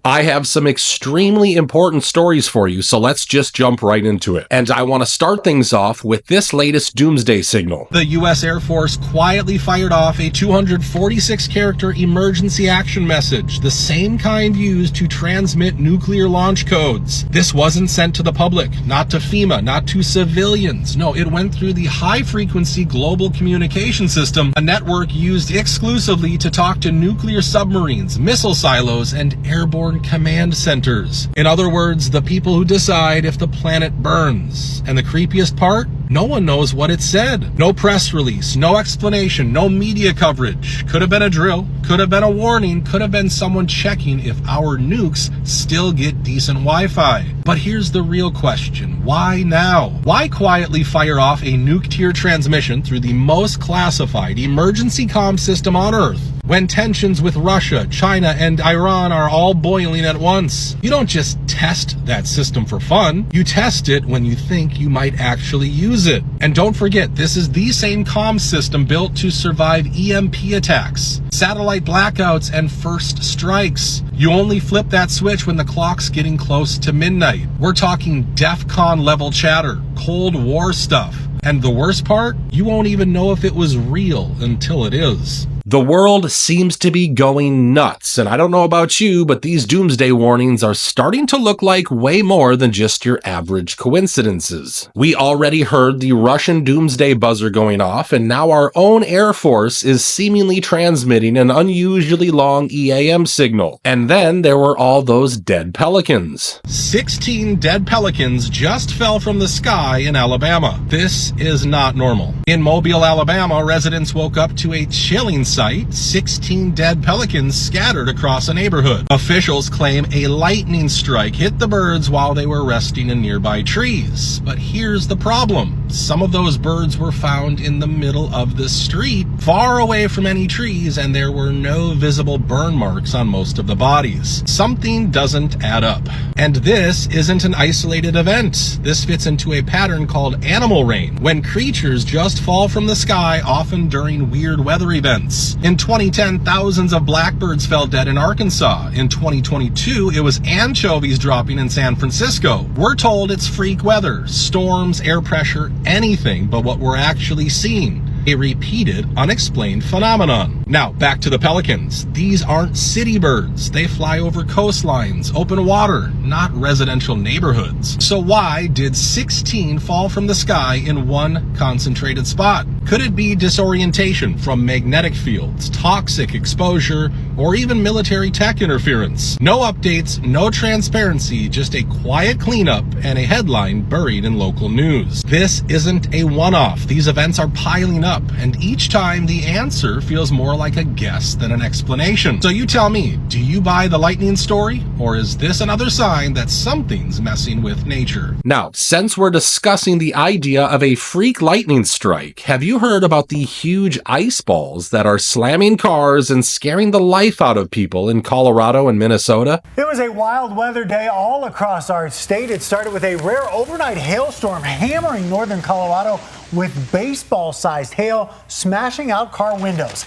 I have some extremely important stories for you, so let's just jump right into it. And I want to start things off with this latest doomsday signal. The U.S. Air Force quietly fired off a 246-character emergency action message, the same kind used to transmit nuclear launch codes. This wasn't sent to the public, not to FEMA, not to civilians. No, it went through the high-frequency global communication system, a network used exclusively to talk to nuclear submarines, missile silos, and airborne command centers. In other words, the people who decide if the planet burns. And the creepiest part? No one knows what it said. No press release, no explanation, no media coverage. Could have been a drill, could have been a warning, could have been someone checking if our nukes still get decent Wi-Fi. But here's the real question. Why now? Why quietly fire off a nuke-tier transmission through the most classified emergency comm system on Earth when tensions with Russia, China, and Iran are all boiling at once? You don't just test that system for fun. You test it when you think you might actually use it. And don't forget, this is the same comm system built to survive EMP attacks, satellite blackouts, and first strikes. You only flip that switch when the clock's getting close to midnight. We're talking DEFCON level chatter, Cold War stuff. And the worst part? You won't even know if it was real until it is. The world seems to be going nuts, and I don't know about you, but these doomsday warnings are starting to look like way more than just your average coincidences. We already heard the Russian doomsday buzzer going off, and now our own Air Force is seemingly transmitting an unusually long EAM signal. And then there were all those dead pelicans. 16 dead pelicans just fell from the sky in Alabama. This is not normal. In Mobile, Alabama, residents woke up to a chilling sight. 16 dead pelicans scattered across a neighborhood. Officials claim a lightning strike hit the birds while they were resting in nearby trees. But here's the problem. Some of those birds were found in the middle of the street, far away from any trees, and there were no visible burn marks on most of the bodies. Something doesn't add up. And this isn't an isolated event. This fits into a pattern called animal rain, when creatures just fall from the sky, often during weird weather events. In 2010, thousands of blackbirds fell dead in Arkansas. In 2022, it was anchovies dropping in San Francisco. We're told it's freak weather, storms, air pressure, anything but what we're actually seeing. A repeated, unexplained phenomenon. Now, back to the pelicans. These aren't city birds. They fly over coastlines, open water, not residential neighborhoods. So why did 16 fall from the sky in one concentrated spot? Could it be disorientation from magnetic fields, toxic exposure, or even military tech interference? No updates, no transparency, just a quiet cleanup and a headline buried in local news. This isn't a one-off. These events are piling up, and each time the answer feels more like a guess than an explanation. So you tell me, do you buy the lightning story, or is this another sign that something's messing with nature? Now, since we're discussing the idea of a freak lightning strike, have you heard about the huge ice balls that are slamming cars and scaring the life out of people in Colorado and Minnesota? It was a wild weather day all across our state. It started with a rare overnight hailstorm hammering northern Colorado with baseball-sized hail smashing out car windows.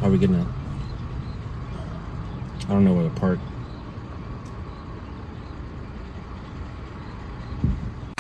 Are we getting it? I don't know where to park.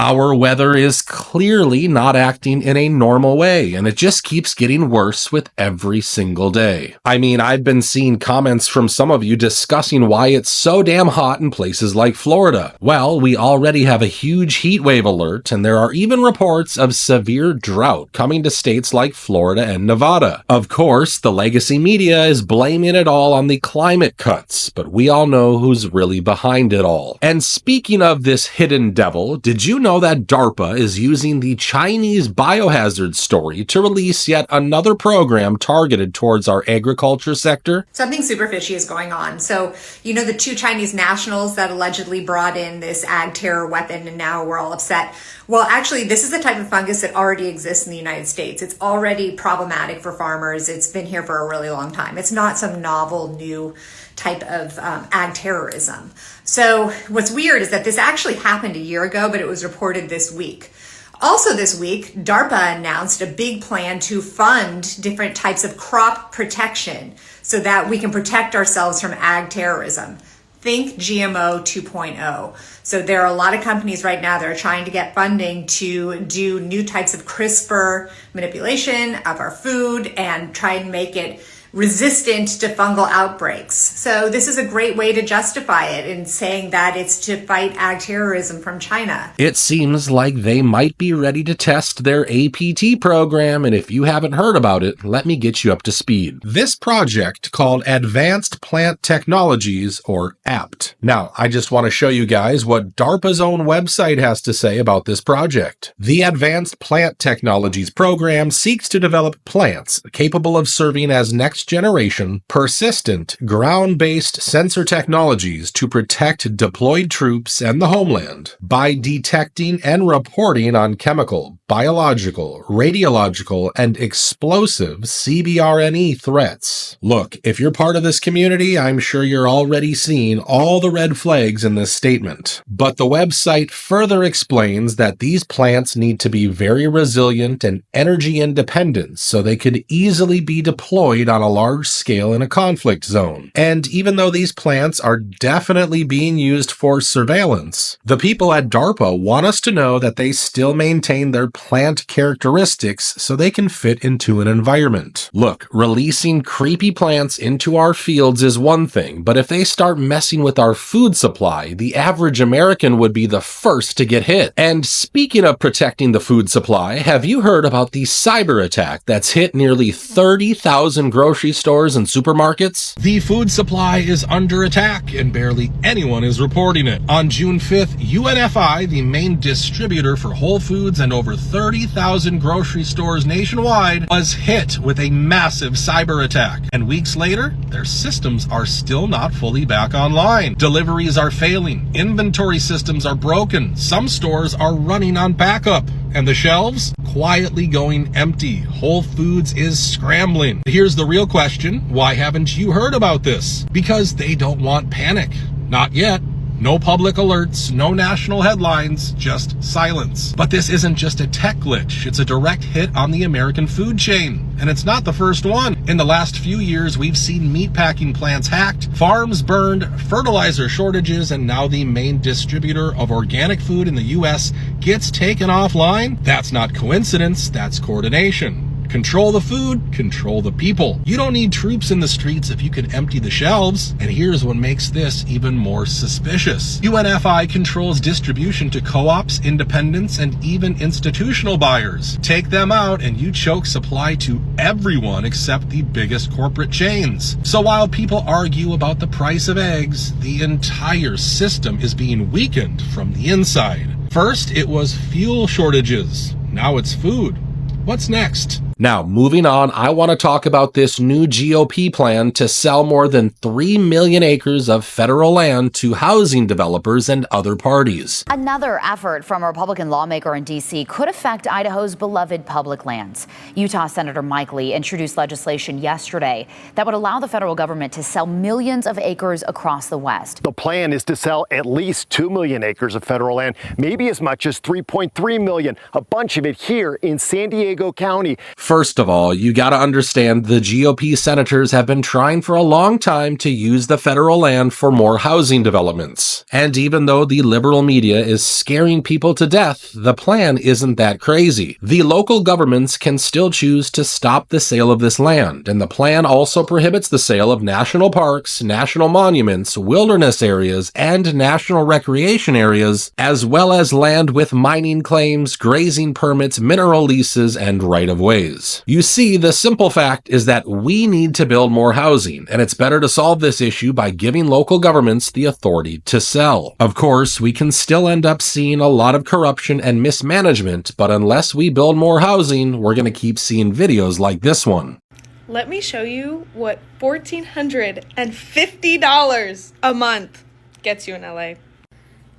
Our weather is clearly not acting in a normal way, and it just keeps getting worse with every single day. I mean, I've been seeing comments from some of you discussing why it's so damn hot in places like Florida. Well, we already have a huge heat wave alert, and there are even reports of severe drought coming to states like Florida and Nevada. Of course, the legacy media is blaming it all on the climate cuts, but we all know who's really behind it all. And speaking of this hidden devil, did you know that DARPA is using the Chinese biohazard story to release yet another program targeted towards our agriculture sector? Something super fishy is going on. So, you know, the two Chinese nationals that allegedly brought in this ag terror weapon and now we're all upset. Well, actually, this is the type of fungus that already exists in the United States. It's already problematic for farmers. It's been here for a really long time. It's not some novel new type of ag terrorism. So what's weird is that this actually happened a year ago, but it was reported this week. Also this week, DARPA announced a big plan to fund different types of crop protection so that we can protect ourselves from ag terrorism. Think GMO 2.0. So there are a lot of companies right now that are trying to get funding to do new types of CRISPR manipulation of our food and try and make it resistant to fungal outbreaks. So this is a great way to justify it in saying that it's to fight ag terrorism from China. It seems like they might be ready to test their APT program, and if you haven't heard about it, let me get you up to speed. This project, called Advanced Plant Technologies, or APT. Now, I just want to show you guys what DARPA's own website has to say about this project. The Advanced Plant Technologies program seeks to develop plants capable of serving as next-generation, persistent, ground-based sensor technologies to protect deployed troops and the homeland by detecting and reporting on chemical, biological, radiological, and explosive CBRNE threats. Look, if you're part of this community, I'm sure you're already seeing all the red flags in this statement. But the website further explains that these plants need to be very resilient and energy independent so they could easily be deployed on a large scale in a conflict zone. And even though these plants are definitely being used for surveillance, the people at DARPA want us to know that they still maintain their plant characteristics so they can fit into an environment. Look, releasing creepy plants into our fields is one thing, but if they start messing with our food supply, the average American would be the first to get hit. And speaking of protecting the food supply, have you heard about the cyber attack that's hit nearly 30,000 grocery stores and supermarkets? The food supply is under attack and barely anyone is reporting it. On June 5th, UNFI, the main distributor for Whole Foods and over 30,000 grocery stores nationwide, was hit with a massive cyber attack. And weeks later, their systems are still not fully back online. Deliveries are failing. Inventory systems are broken. Some stores are running on backup. And the shelves? Quietly going empty. Whole Foods is scrambling. Here's the real question. Why haven't you heard about this? Because they don't want panic. Not yet. No public alerts, no national headlines, just silence. But this isn't just a tech glitch. It's a direct hit on the American food chain. And it's not the first one. In the last few years, we've seen meatpacking plants hacked, farms burned, fertilizer shortages, and now the main distributor of organic food in the U.S. gets taken offline. That's not coincidence, that's coordination. Control the food, control the people. You don't need troops in the streets if you can empty the shelves. And here's what makes this even more suspicious. UNFI controls distribution to co-ops, independents, and even institutional buyers. Take them out and you choke supply to everyone except the biggest corporate chains. So while people argue about the price of eggs, the entire system is being weakened from the inside. First, it was fuel shortages. Now it's food. What's next? Now, moving on, I want to talk about this new GOP plan to sell more than 3 million acres of federal land to housing developers and other parties. Another effort from a Republican lawmaker in D.C. could affect Idaho's beloved public lands. Utah Senator Mike Lee introduced legislation yesterday that would allow the federal government to sell millions of acres across the West. The plan is to sell at least 2 million acres of federal land, maybe as much as 3.3 million, a bunch of it here in San Diego County. First of all, you gotta understand the GOP senators have been trying for a long time to use the federal land for more housing developments. And even though the liberal media is scaring people to death, the plan isn't that crazy. The local governments can still choose to stop the sale of this land, and the plan also prohibits the sale of national parks, national monuments, wilderness areas, and national recreation areas, as well as land with mining claims, grazing permits, mineral leases, and right-of-ways. You see, the simple fact is that we need to build more housing, and it's better to solve this issue by giving local governments the authority to sell. Of course, we can still end up seeing a lot of corruption and mismanagement, but unless we build more housing, we're going to keep seeing videos like this one. Let me show you what $1,450 a month gets you in LA.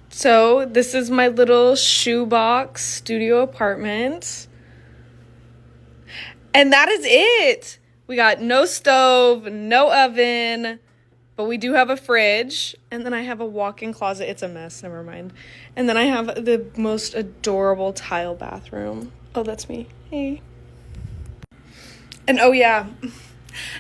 So this is my little shoebox studio apartment. And that is it. We got no stove, no oven, But we do have a fridge, and then I have a walk-in closet. It's a mess, never mind. And then I have the most adorable tile bathroom. Oh, that's me. Hey. And oh yeah,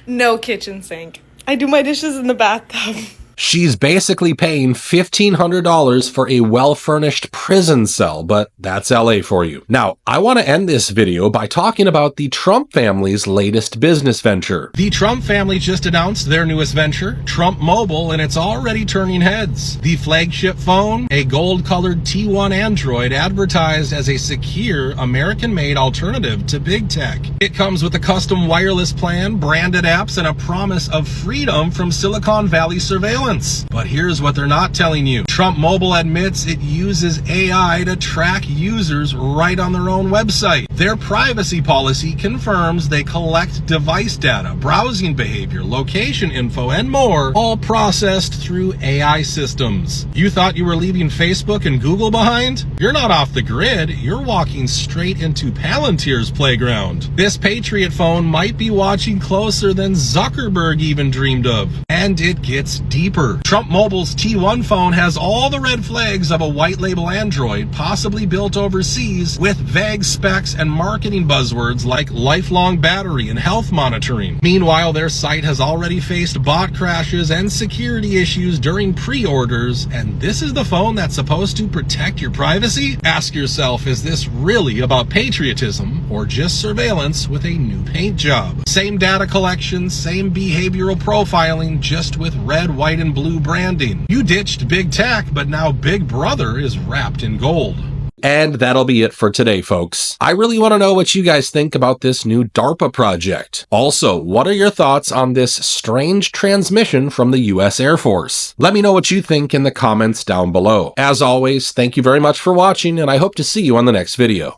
no kitchen sink. I do my dishes in the bathtub. She's basically paying $1,500 for a well-furnished prison cell, but that's LA for you. Now, I want to end this video by talking about the Trump family's latest business venture. The Trump family just announced their newest venture, Trump Mobile, and it's already turning heads. The flagship phone, a gold-colored T1 Android advertised as a secure, American-made alternative to big tech. It comes with a custom wireless plan, branded apps, and a promise of freedom from Silicon Valley surveillance. But here's what they're not telling you. Trump Mobile admits it uses AI to track users right on their own website. Their privacy policy confirms they collect device data, browsing behavior, location info, and more, all processed through AI systems. You thought you were leaving Facebook and Google behind? You're not off the grid. You're walking straight into Palantir's playground. This Patriot phone might be watching closer than Zuckerberg even dreamed of. And it gets deeper. Trump Mobile's T1 phone has all the red flags of a white label Android, possibly built overseas, with vague specs and marketing buzzwords like lifelong battery and health monitoring. Meanwhile, their site has already faced bot crashes and security issues during pre-orders, and this is the phone that's supposed to protect your privacy? Ask yourself, is this really about patriotism or just surveillance with a new paint job? Same data collection, same behavioral profiling, just with red, white, and blue branding. You ditched big tech, but now Big Brother is wrapped in gold. And that'll be it for today, folks. I really want to know what you guys think about this new DARPA project. Also, what are your thoughts on this strange transmission from the US Air Force? Let me know what you think in the comments down below. As always, thank you very much for watching, and I hope to see you on the next video.